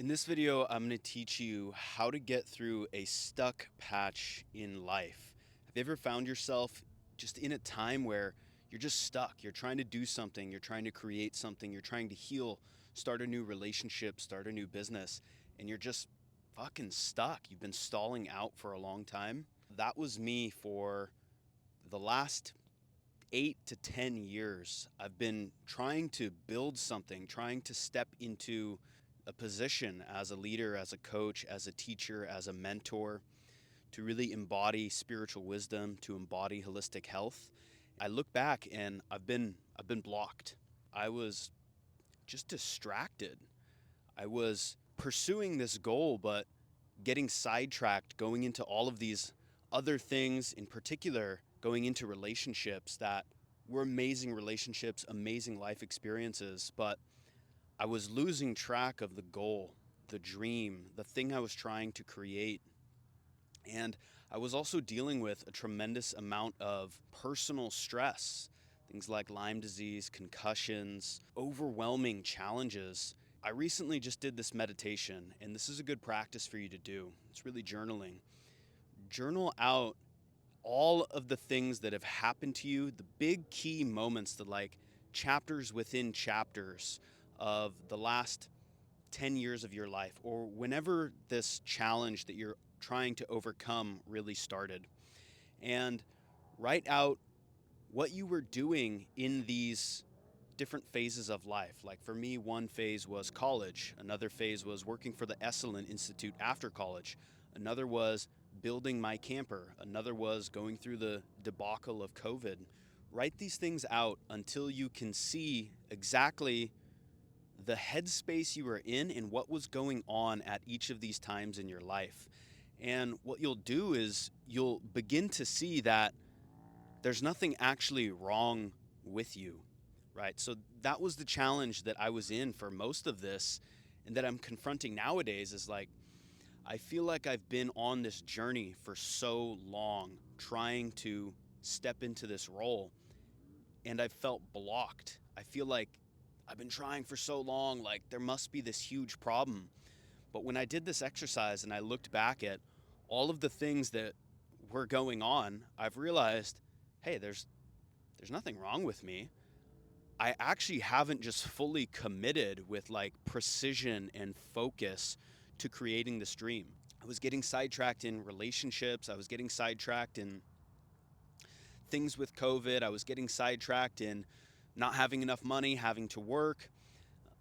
In this video, I'm going to teach you how to get through a stuck patch in life. Have you ever found yourself just in a time where you're just stuck? You're trying to do something, you're trying to create something, you're trying to heal, start a new relationship, start a new business, and you're just fucking stuck. You've been stalling out for a long time. That was me for the last 8 to 10 years. I've been trying to build something, trying to step into a position as a leader, as a coach, as a teacher, as a mentor, to really embody spiritual wisdom, to embody holistic health. I look back and I've been blocked. I was just distracted. I was pursuing this goal, but getting sidetracked, going into all of these other things, in particular, going into relationships that were amazing relationships, amazing life experiences, but I was losing track of the goal, the dream, the thing I was trying to create. And I was also dealing with a tremendous amount of personal stress, things like Lyme disease, concussions, overwhelming challenges. I recently just did this meditation, and this is a good practice for you to do. It's really journaling. Journal out all of the things that have happened to you, the big key moments, the like chapters within chapters of the last 10 years of your life, or whenever this challenge that you're trying to overcome really started. And write out what you were doing in these different phases of life. Like for me, one phase was college, another phase was working for the Esalen Institute after college, another was building my camper, another was going through the debacle of COVID. Write these things out until you can see exactly the headspace you were in and what was going on at each of these times in your life. And what you'll do is you'll begin to see that there's nothing actually wrong with you, right? So that was the challenge that I was in for most of this, and that I'm confronting nowadays is like, I feel like I've been on this journey for so long trying to step into this role, and I've felt blocked. I feel like I've been trying for so long, like there must be this huge problem. But when I did this exercise and I looked back at all of the things that were going on, I've realized, hey, there's nothing wrong with me. I actually haven't just fully committed with like precision and focus to creating this dream. I was getting sidetracked in relationships. I was getting sidetracked in things with COVID. I was getting sidetracked in not having enough money, having to work.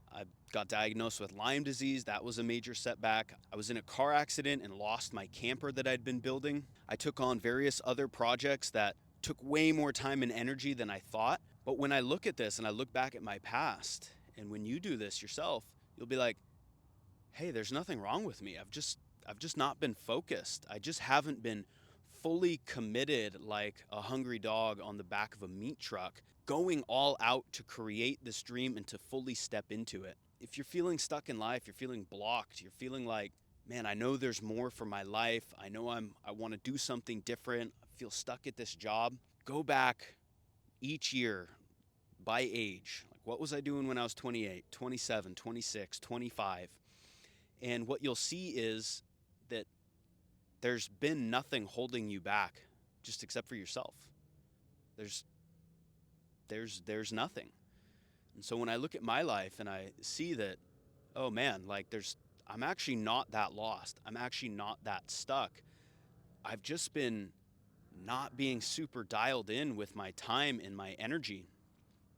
I got diagnosed with Lyme disease. That was a major setback. I was in a car accident and lost my camper that I'd been building. I took on various other projects that took way more time and energy than I thought. But when I look at this and I look back at my past, and when you do this yourself, you'll be like, hey, there's nothing wrong with me. I've just not been focused. I just haven't been fully committed like a hungry dog on the back of a meat truck, going all out to create this dream and to fully step into it. If you're feeling stuck in life, you're feeling blocked, you're feeling like, man, I know there's more for my life. I know I want to do something different. I feel stuck at this job. Go back each year by age. Like, what was I doing when I was 28, 27, 26, 25? And what you'll see is that there's been nothing holding you back just except for yourself. There's there's nothing. And so when I look at my life and I see that, oh man, like I'm actually not that lost. I'm actually not that stuck. I've just been not being super dialed in with my time and my energy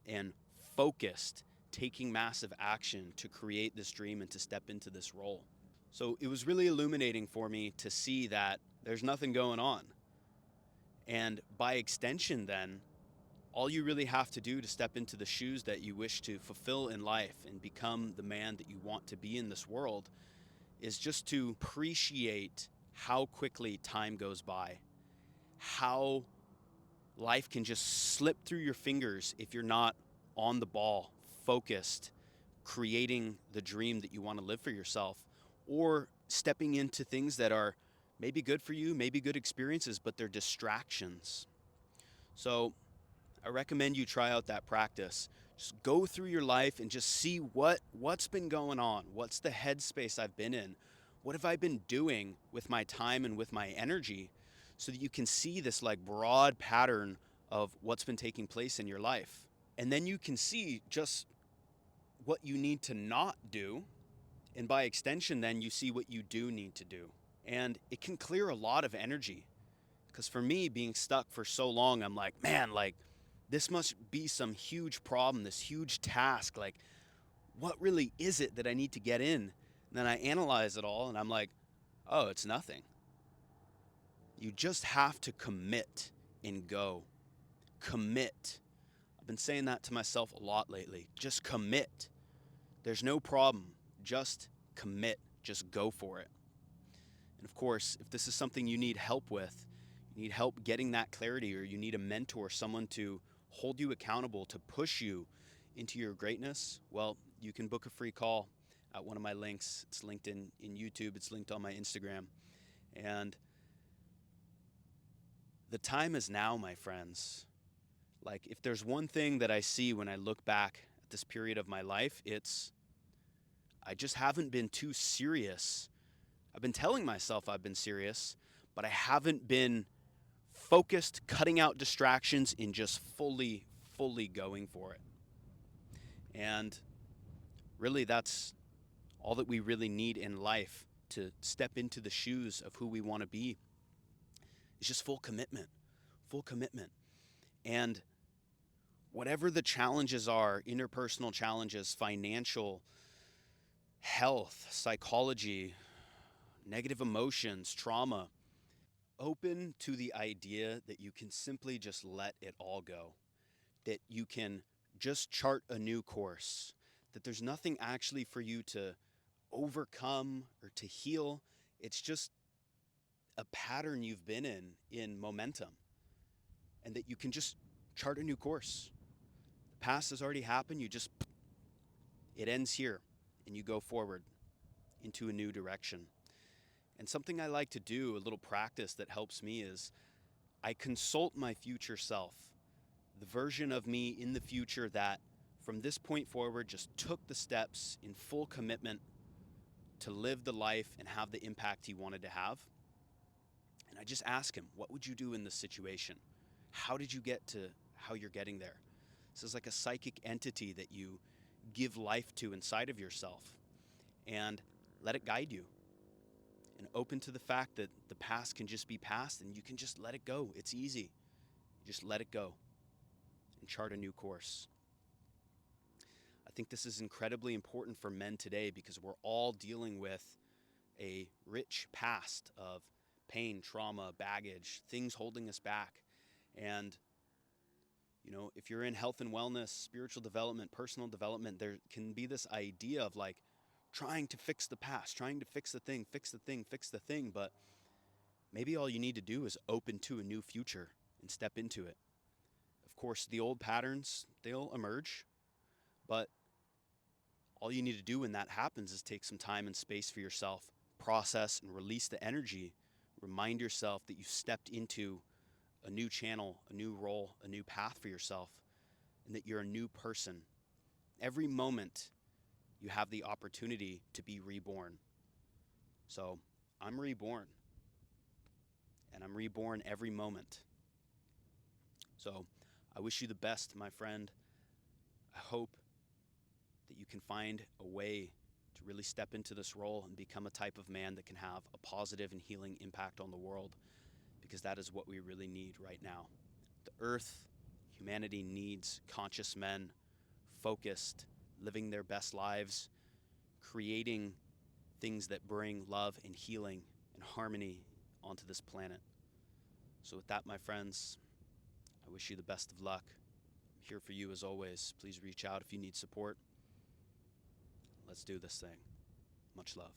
and focused, taking massive action to create this dream and to step into this role. So it was really illuminating for me to see that there's nothing going on. And by extension, then, all you really have to do to step into the shoes that you wish to fulfill in life and become the man that you want to be in this world is just to appreciate how quickly time goes by, how life can just slip through your fingers if you're not on the ball, focused, creating the dream that you want to live for yourself, or stepping into things that are maybe good for you, maybe good experiences, but they're distractions. So I recommend you try out that practice. Just go through your life and just see what's been going on. What's the headspace I've been in? What have I been doing with my time and with my energy, so that you can see this like broad pattern of what's been taking place in your life. And then you can see just what you need to not do. And by extension, then you see what you do need to do. And it can clear a lot of energy. Because for me, being stuck for so long, I'm like, man, like, this must be some huge problem, this huge task. Like, what really is it that I need to get in? And then I analyze it all and I'm like, oh, it's nothing. You just have to commit and go. Commit. I've been saying that to myself a lot lately. Just commit. There's no problem. Just commit. Just go for it. And of course, if this is something you need help with, you need help getting that clarity, or you need a mentor, someone to hold you accountable, to push you into your greatness, well, you can book a free call at one of my links. It's linked in YouTube. It's linked on my Instagram. And the time is now, my friends. Like, if there's one thing that I see when I look back at this period of my life, it's I just haven't been too serious. I've been telling myself I've been serious, but I haven't been focused, cutting out distractions, and just fully going for it. And really, that's all that we really need in life to step into the shoes of who we want to be. It's just full commitment, full commitment. And whatever the challenges are, interpersonal challenges, financial, health, psychology, negative emotions, trauma, open to the idea that you can simply just let it all go, that you can just chart a new course, that there's nothing actually for you to overcome or to heal. It's just a pattern you've been in momentum, and that you can just chart a new course. The past has already happened. It ends here, and you go forward into a new direction. And something I like to do, a little practice that helps me, is I consult my future self, the version of me in the future that from this point forward just took the steps in full commitment to live the life and have the impact he wanted to have. And I just ask him, what would you do in this situation? How did you get to how you're getting there? This is like a psychic entity that you give life to inside of yourself, and let it guide you. And open to the fact that the past can just be past and you can just let it go. It's easy. You just let it go and chart a new course. I think this is incredibly important for men today, because we're all dealing with a rich past of pain, trauma, baggage, things holding us back. And, if you're in health and wellness, spiritual development, personal development, there can be this idea of like trying to fix the past, trying to fix the thing, fix the thing, fix the thing. But maybe all you need to do is open to a new future and step into it. Of course, the old patterns, they'll emerge, but all you need to do when that happens is take some time and space for yourself, process and release the energy, remind yourself that you stepped into a new channel, a new role, a new path for yourself, and that you're a new person. Every moment you have the opportunity to be reborn. So I'm reborn, and I'm reborn every moment. So I wish you the best, my friend. I hope that you can find a way to really step into this role and become a type of man that can have a positive and healing impact on the world, because that is what we really need right now. The earth, humanity needs conscious men, focused, living their best lives, creating things that bring love and healing and harmony onto this planet. So with that, my friends, I wish you the best of luck. I'm here for you as always. Please reach out if you need support. Let's do this thing. Much love.